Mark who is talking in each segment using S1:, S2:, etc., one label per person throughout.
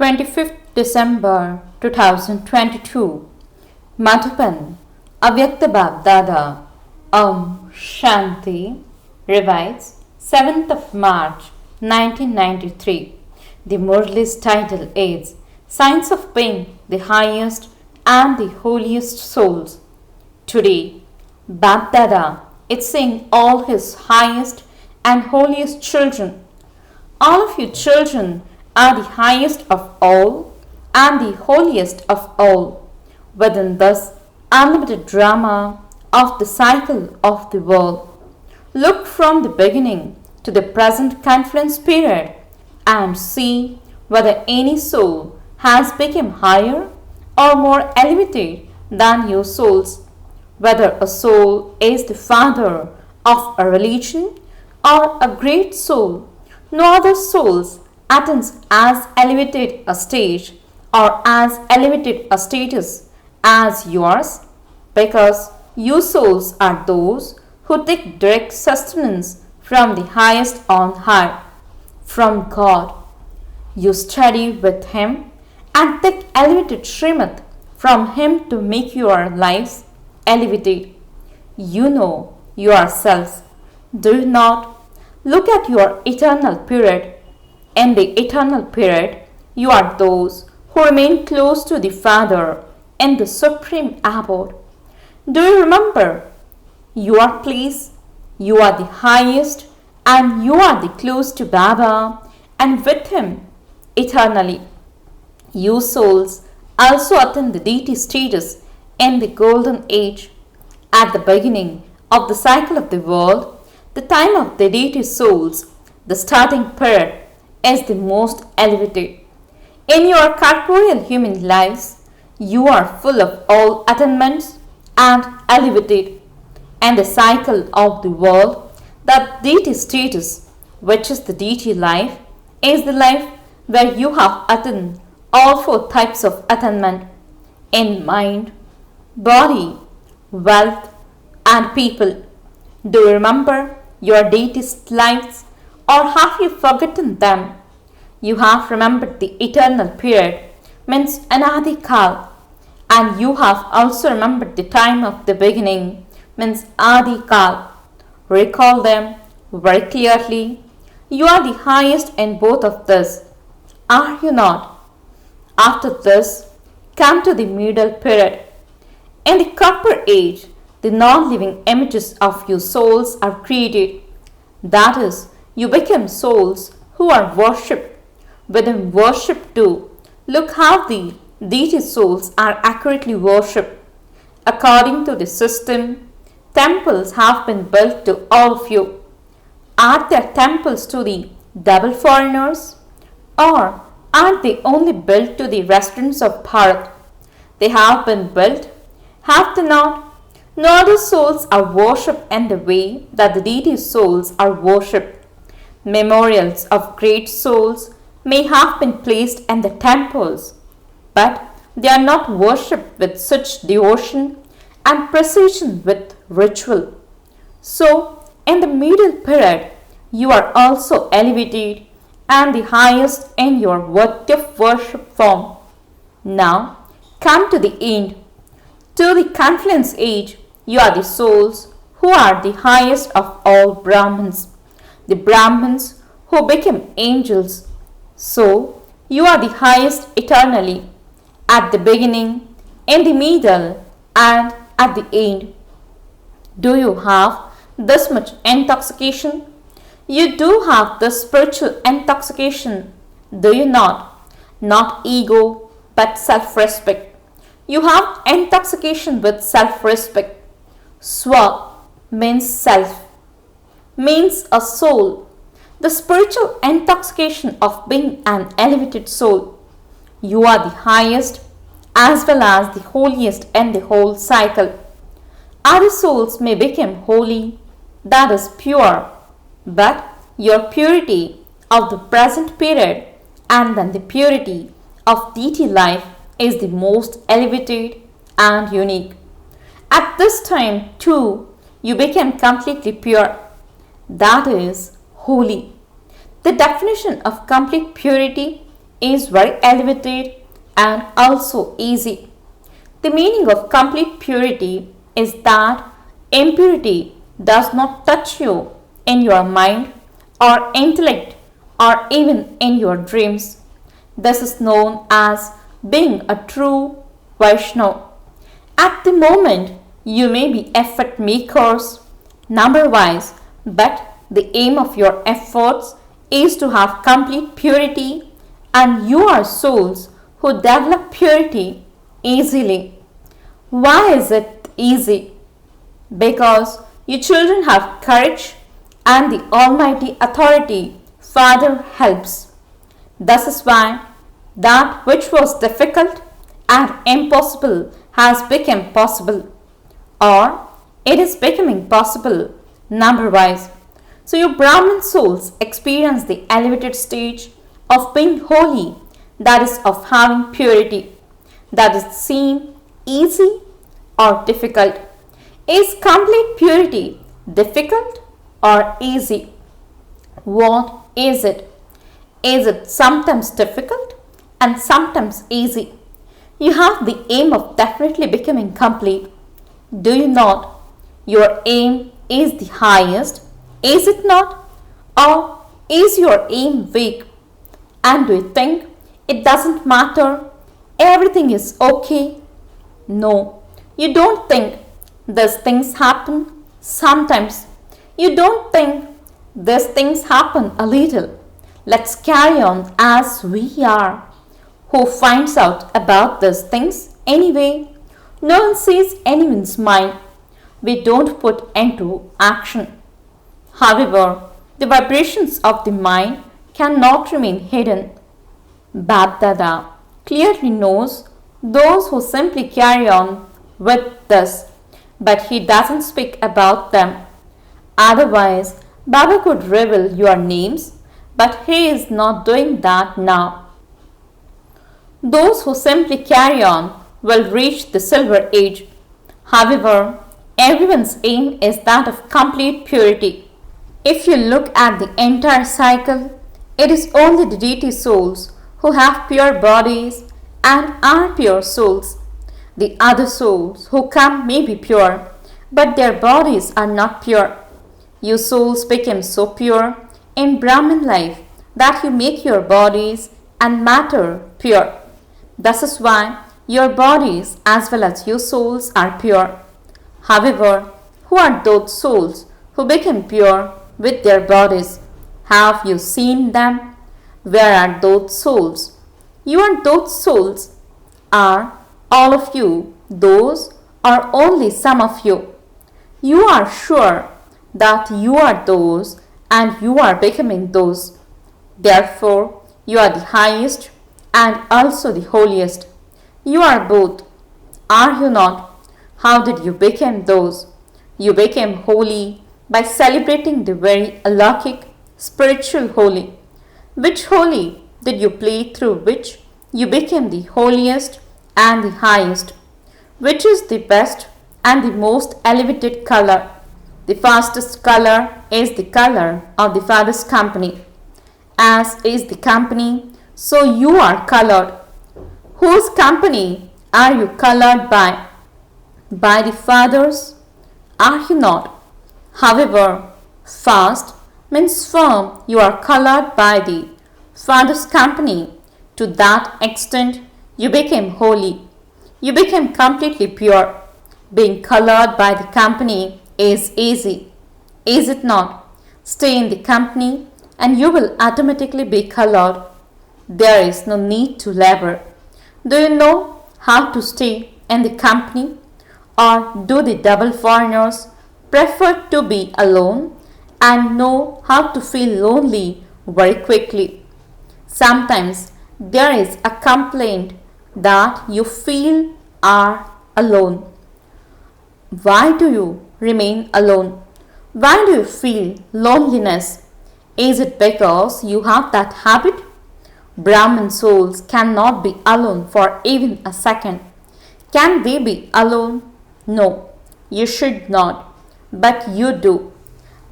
S1: 25th December 2022, Madhuban, Avyakt BapDada, Shanti, revives 7th of March 1993. The Murli's title is Signs of Being the Highest and the Holiest Souls. Today, BapDada is saying all his highest and holiest children. All of you children are the highest of all and the holiest of all within this unlimited drama of the cycle of the world. Look from the beginning to the present confluence period and see whether any soul has become higher or more elevated than your souls, whether a soul is the father of a religion or a great soul. No other souls attains as elevated a stage or as elevated a status as yours, because you souls are those who take direct sustenance from the highest on high, from God. You study with Him and take elevated Srimad from Him to make your lives elevated. You know yourselves, do you not? Look at your eternal period. In the eternal period, you are those who remain close to the Father in the supreme abode. Do you remember? Your place, you are the highest and you are the close to Baba and with Him eternally. You souls also attain the deity status in the golden age. At the beginning of the cycle of the world, the time of the deity souls, the starting period, is the most elevated. In your corporeal human lives, you are full of all attainments and elevated. And the cycle of the world, that deity status, which is the deity life, is the life where you have attained all four types of attainment in mind, body, wealth, and people. Do you remember your deity's lives, or have you forgotten them? You have remembered the eternal period, means Anadi Kal, and you have also remembered the time of the beginning, means Adi Kal. Recall them very clearly. You are the highest in both of this, are you not? After this, come to the middle period. In the copper age, the non-living images of your souls are created. That is, you become souls who are worshipped. Within worship too, look how the deity souls are accurately worshipped. According to the system, temples have been built to all of you. Are there temples to the double foreigners? Or are they only built to the residents of Bharat? They have been built, have they not? No other souls are worshipped in the way that the deity souls are worshipped. Memorials of great souls may have been placed in the temples, but they are not worshipped with such devotion and precision with ritual. So, in the middle period, you are also elevated and the highest in your worthy of worship form. Now, come to the end. To the confluence age, you are the souls who are the highest of all Brahmins, the Brahmins who became angels. So, you are the highest eternally, at the beginning, in the middle, and at the end. Do you have this much intoxication? You do have this spiritual intoxication, do you not? Not ego, but self-respect. You have intoxication with self-respect. Swa means self, means a soul. The spiritual intoxication of being an elevated soul. You are the highest as well as the holiest in the whole cycle. Other souls may become holy, that is pure, but your purity of the present period and then the purity of deity life is the most elevated and unique. At this time too, you become completely pure, that is holy. The definition of complete purity is very elevated and also easy. The meaning of complete purity is that impurity does not touch you in your mind or intellect or even in your dreams. This is known as being a true Vaishnava. At the moment, you may be effort makers, number wise, but the aim of your efforts is to have complete purity, and you are souls who develop purity easily. Why is it easy? Because you children have courage and the Almighty authority Father helps. This is why that which was difficult and impossible has become possible, or it is becoming possible number wise. So you Brahmin souls experience the elevated stage of being holy, that is of having purity. That is seem easy or difficult. Is complete purity difficult or easy? What is it? Is it sometimes difficult and sometimes easy? You have the aim of definitely becoming complete. Do you not? Your aim is the highest, is it not? Or is your aim weak? And do you think it doesn't matter? Everything is okay? No, you don't think these things happen sometimes. You don't think these things happen a little. Let's carry on as we are. Who finds out about these things anyway? No one sees anyone's mind. We don't put into action. However, the vibrations of the mind cannot remain hidden. BapDada clearly knows those who simply carry on with this, but he doesn't speak about them. Otherwise, Baba could reveal your names, but he is not doing that now. Those who simply carry on will reach the silver age. However, everyone's aim is that of complete purity. If you look at the entire cycle, it is only the deity souls who have pure bodies and are pure souls. The other souls who come may be pure, but their bodies are not pure. You souls become so pure in Brahmin life that you make your bodies and matter pure. This is why your bodies as well as your souls are pure. However, who are those souls who become pure with their bodies? Have you seen them? Where are those souls? You are those souls. Are all of you those or only some of you? You are sure that you are those and you are becoming those. Therefore, you are the highest and also the holiest. You are both. Are you not? How did you become those? You became holy by celebrating the very alaukic spiritual holy. Which holy did you play through which you became the holiest and the highest? Which is the best and the most elevated color? The fastest color is the color of the Father's company. As is the company, so you are colored. Whose company are you colored by? By the Father's? Are you not? However, fast means firm. You are colored by the Father's company. To that extent, you became holy. You became completely pure. Being colored by the company is easy. Is it not? Stay in the company and you will automatically be colored. There is no need to labor. Do you know how to stay in the company? Or do the double foreigners prefer to be alone and know how to feel lonely very quickly? Sometimes there is a complaint that you feel are alone. Why do you remain alone? Why do you feel loneliness? Is it because you have that habit? Brahmin souls cannot be alone for even a second. Can they be alone? No, you should not, but you do.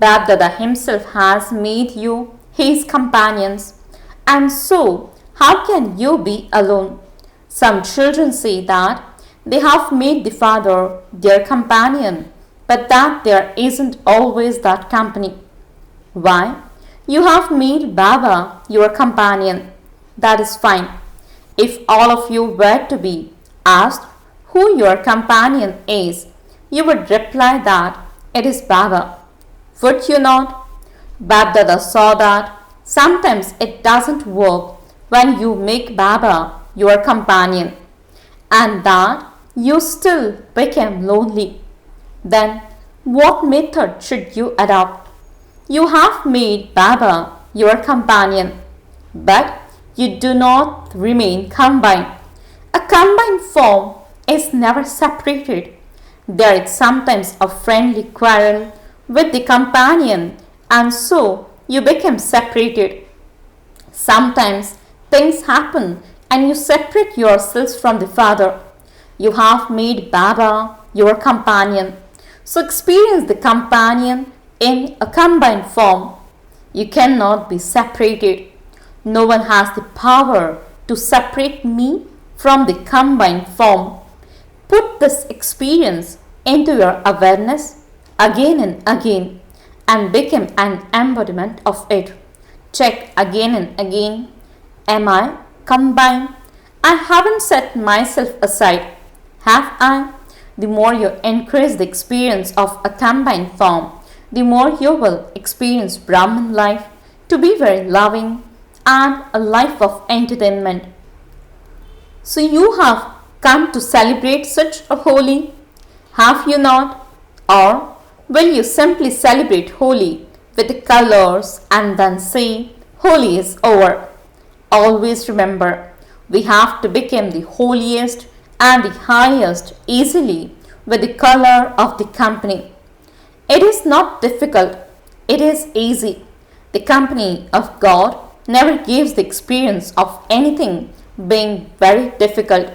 S1: BapDada himself has made you his companions, and so How can you be alone? Some children say that they have made the Father their companion, but that there isn't always that company. Why? You have made Baba your companion. That is fine. If all of you were to be asked who your companion is, you would reply that it is Baba. Would you not? BapDada saw that sometimes it doesn't work when you make Baba your companion, and that you still become lonely. Then what method should you adopt? You have made Baba your companion, but you do not remain combined. A combined form is never separated. There is sometimes a friendly quarrel with the companion, and so you become separated. Sometimes things happen and you separate yourselves from the Father. You have made Baba your companion. So experience the companion in a combined form. You cannot be separated. No one has the power to separate me from the combined form. Put this experience into your awareness again and again and become an embodiment of it. Check again and again. Am I combined? I haven't set myself aside. Have I? The more you increase the experience of a combined form, the more you will experience Brahman life to be very loving and a life of entertainment. So you have come to celebrate such a Holi, have you not? Or will you simply celebrate Holi with the colors and then say Holi is over? Always remember, we have to become the holiest and the highest easily with the color of the company. It is not difficult, it is easy. The company of God never gives the experience of anything being very difficult.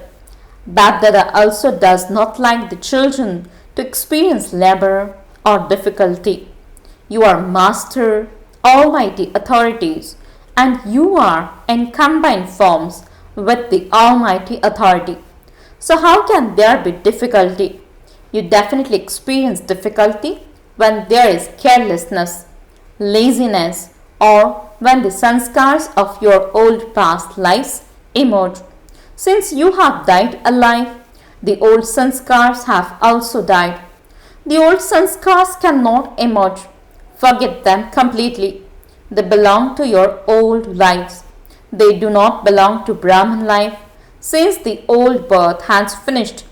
S1: BapDada also does not like the children to experience labor or difficulty. You are master, almighty authorities, and you are in combined forms with the almighty authority. So how can there be difficulty? You definitely experience difficulty when there is carelessness, laziness, or when the sanskars of your old past lives emerge. Since you have died alive, the old sanskars have also died. The old sanskars cannot emerge. Forget them completely. They belong to your old lives. They do not belong to Brahman life, since the old birth has finished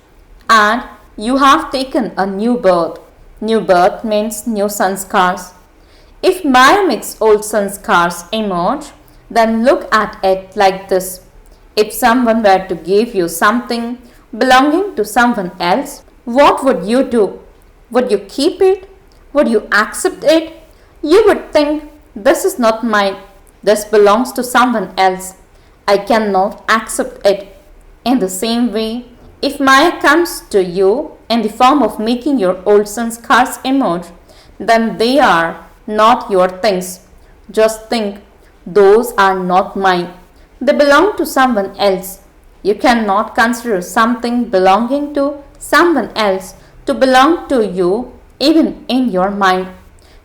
S1: and you have taken a new birth. New birth means new sanskars. If Mayamik's old sanskars emerge, then look at it like this. If someone were to give you something belonging to someone else, what would you do? Would you keep it? Would you accept it? You would think, this is not mine. This belongs to someone else. I cannot accept it. In the same way, if Maya comes to you in the form of making your old sanskars emerge, then they are not your things. Just think, those are not mine. They belong to someone else. You cannot consider something belonging to someone else to belong to you even in your mind.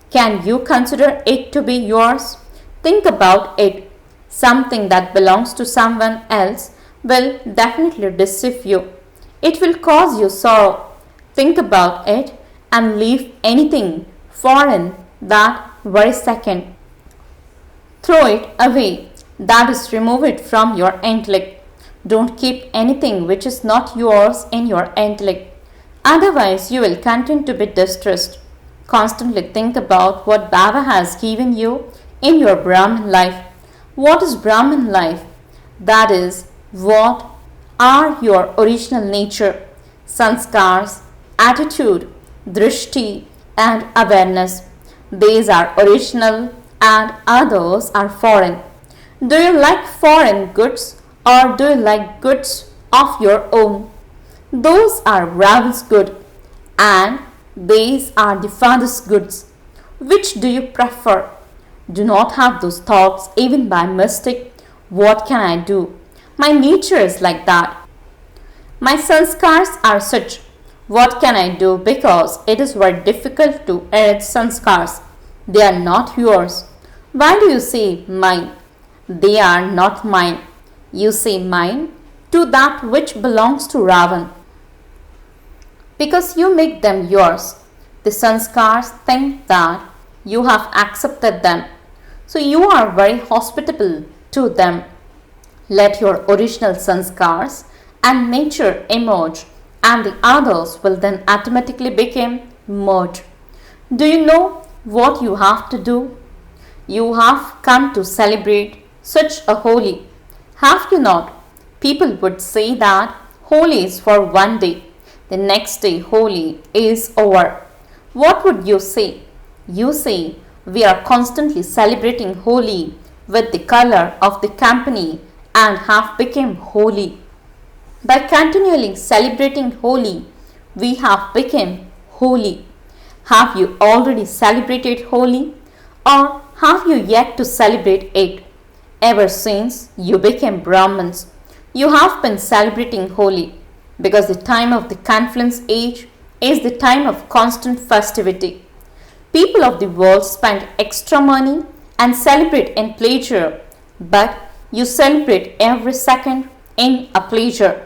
S1: Can you consider it to be yours? Think about it. Something that belongs to someone else will definitely deceive you. It will cause you sorrow. Think about it and leave anything foreign that very second. Throw it away. That is, remove it from your intellect. Don't keep anything which is not yours in your intellect. Otherwise, you will continue to be distressed. Constantly think about what Baba has given you in your Brahman life. What is Brahman life? That is, what are your original nature, sanskars, attitude, drishti, and awareness. These are original and others are foreign. Do you like foreign goods or do you like goods of your own? Those are Ravan's good and these are the Father's goods. Which do you prefer? Do not have those thoughts even by mistake. What can I do? My nature is like that. My sanskars are such. What can I do? Because it is very difficult to edit sanskars. They are not yours. Why do you say mine? They are not mine. You say mine to that which belongs to Ravan. Because you make them yours. The sanskars think that you have accepted them. So you are very hospitable to them. Let your original sanskars and nature emerge, and the others will then automatically become merged. Do you know what you have to do? You have come to celebrate such a Holi. Have you not? People would say that Holi is for one day. The next day Holi is over. What would you say? You say, we are constantly celebrating Holi with the color of the company and have become holy. By continually celebrating Holi, we have become holy. Have you already celebrated Holi, or have you yet to celebrate it? Ever since you became Brahmins, you have been celebrating Holi, because the time of the confluence age is the time of constant festivity. People of the world spend extra money and celebrate in pleasure, but you celebrate every second in a pleasure.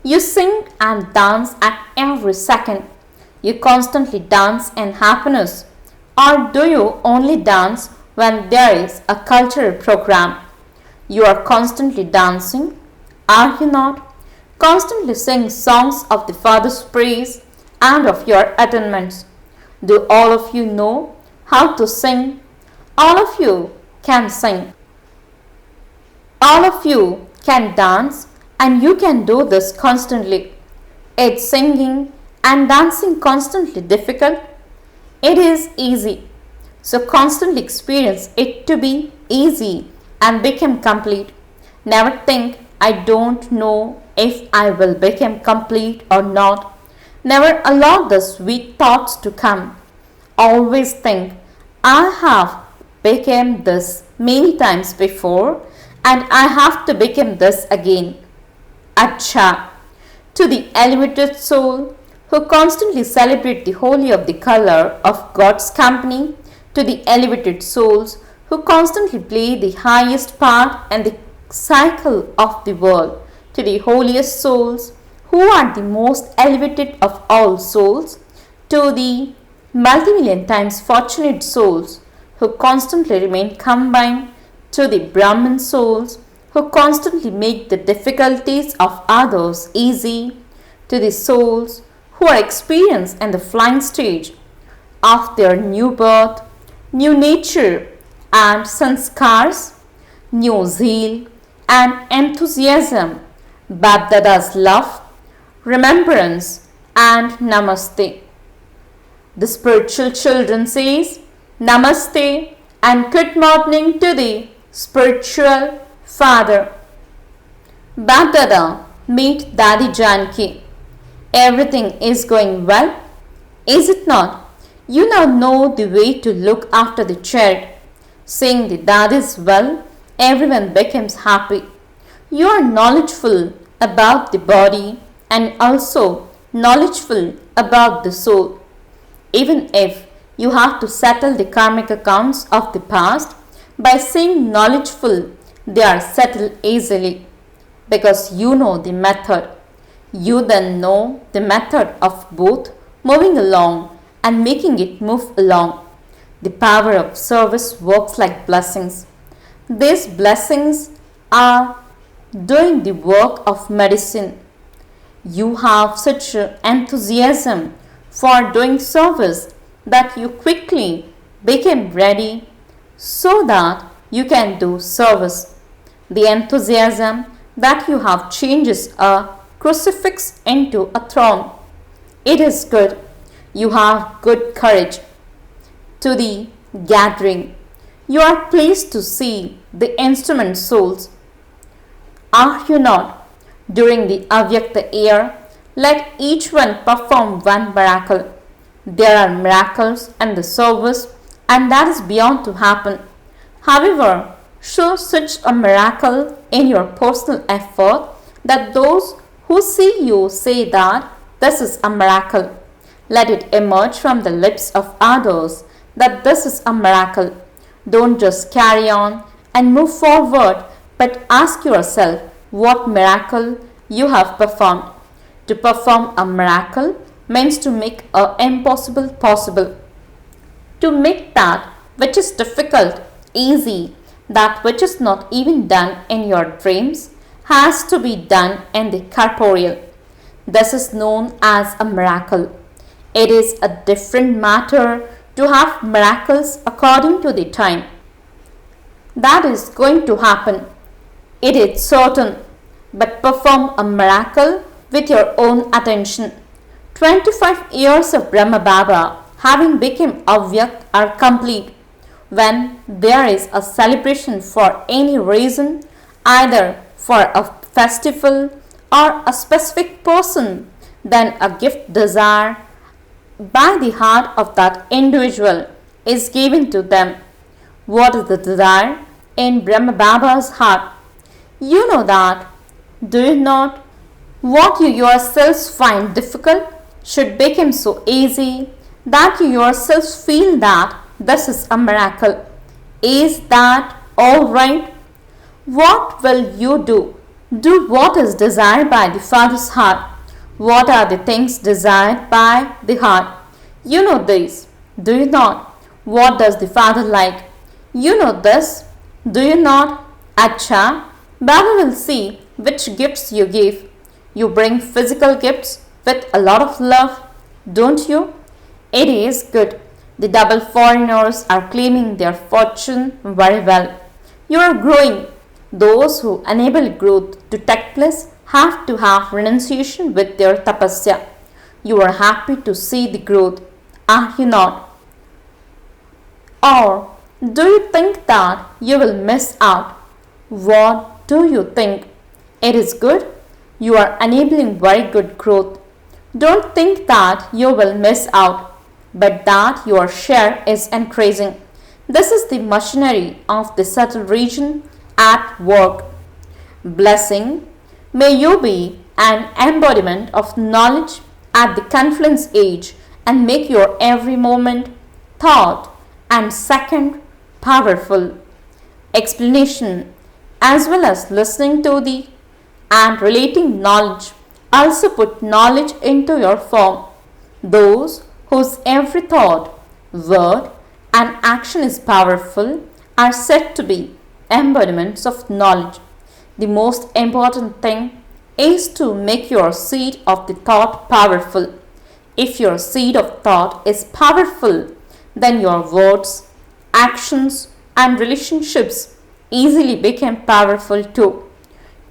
S1: You sing and dance at every second. You constantly dance in happiness. Or do you only dance when there is a cultural program? You are constantly dancing, are you not? Constantly sing songs of the Father's praise and of your attainments. Do all of you know how to sing? All of you can sing. All of you can dance, and you can do this constantly. Is singing and dancing constantly difficult? It is easy. So constantly experience it to be easy and become complete. Never think, I don't know if I will become complete or not. Never allow the sweet thoughts to come. Always think, I have become this many times before, and I have to become this again. Acha. To the elevated soul who constantly celebrate the holy of the color of God's company, to the elevated souls who constantly play the highest part in the cycle of the world, to the holiest souls who are the most elevated of all souls, to the multi-million times fortunate souls who constantly remain combined, to the Brahmin souls who constantly make the difficulties of others easy, to the souls who are experienced in the flying stage of their new birth, new nature and sanskars, new zeal and enthusiasm, BapDada's love, remembrance and namaste. The spiritual children says namaste and good morning to the spiritual father. BapDada, meet Dadi Janki. Everything is going well, is it not? You now know the way to look after the child. Saying the Dad is well, everyone becomes happy. You are knowledgeful about the body and also knowledgeful about the soul. Even if you have to settle the karmic accounts of the past, by saying knowledgeful, they are settled easily, because you know the method. You then know the method of both moving along and making it move along. The power of service works like blessings. These blessings are doing the work of medicine. You have such enthusiasm for doing service that you quickly became ready so that you can do service. The enthusiasm that you have changes a crucifix into a throne. It is good. You have good courage. To the gathering, you are pleased to see the instrument souls. Are you not? During the Avyakt year, let each one perform one miracle. There are miracles in the service, and that is beyond to happen. However, Show such a miracle in your personal effort that those who see you say that this is a miracle. Let it emerge from the lips of others that this is a miracle. Don't just carry on and move forward, but ask yourself what miracle you have performed. To perform a miracle means to make an impossible possible. To make that which is difficult easy, that which is not even done in your dreams has to be done in the corporeal. This is known as a miracle. It is a different matter to have miracles according to the time. That is going to happen. It is certain. But perform a miracle with your own attention. 25 years of Brahma Baba having become Avyakt are complete. When there is a celebration for any reason, either for a festival or a specific person, then a gift desired by the heart of that individual is given to them. What is the desire in Brahma Baba's heart? You know that, do you not? What you yourselves find difficult should become so easy that you yourselves feel that this is a miracle. Is that all right? What will you do? Do what is desired by the Father's heart. What are the things desired by the heart? You know this, do you not? What does the Father like? You know this, do you not? Acha, Baba will see which gifts you give. You bring physical gifts with a lot of love, don't you? It is good. The double foreigners are claiming their fortune very well. You are growing. Those who enable growth to take place have to have renunciation with their tapasya. You are happy to see the growth, are you not? Or do you think that you will miss out? What do you think? It is good. You are enabling very good growth. Don't think that you will miss out, but that your share is increasing. This is the machinery of the subtle region at work. Blessing, may you be an embodiment of knowledge at the confluence age and make your every moment, thought and second powerful. Explanation as well as listening to the and relating knowledge also put knowledge into your form. Those whose every thought, word and action is powerful are said to be embodiments of knowledge. The most important thing is to make your seed of the thought powerful. If your seed of thought is powerful, then your words, actions and relationships easily become powerful too.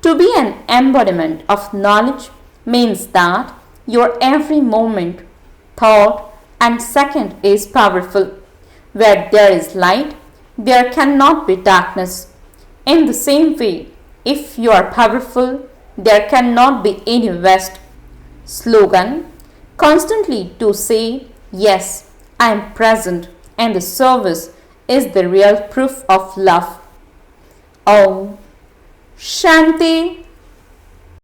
S1: To be an embodiment of knowledge means that your every moment, thought and second is powerful. Where there is light, there cannot be darkness. In the same way, if you are powerful, there cannot be any waste. Slogan, constantly to say, yes, I am present and the service is the real proof of love. Om Shanti